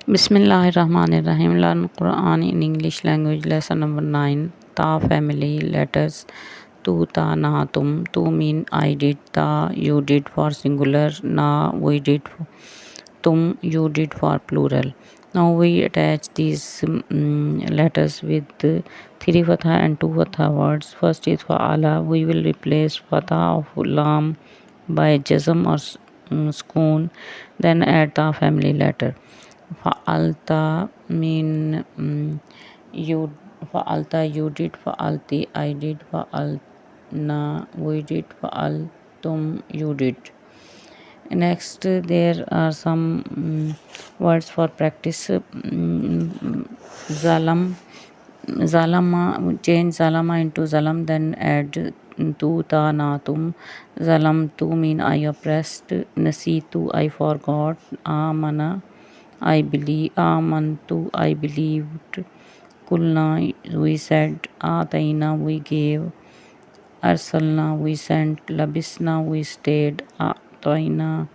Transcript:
Bismillahirrahmanirrahim. Learn Quran in English language. Lesson number 9. Ta family letters. Tu ta na tum. Tu mean I did. Ta you did for singular. Na we did. Tum you did for plural. Now we attach these letters with three fatha and two fatha words. First is fa'ala. We will replace fatha of lam by jazm or schoon. Then add the family letter. Fa'alta mean you. Fa'alta you did. Fa'alti I did. Fa'alna we did. Fa'altum you did. Next, there are some words for practice. Zalam, zalama, change zalama into zalam, then add tu ta na tum. Zalam tu mean I oppressed. Nasitu I forgot. Amana I believe. Amantu I believed. Kulna we said. Ataina we gave. Arsalna we sent. Labisna we stayed. Ataina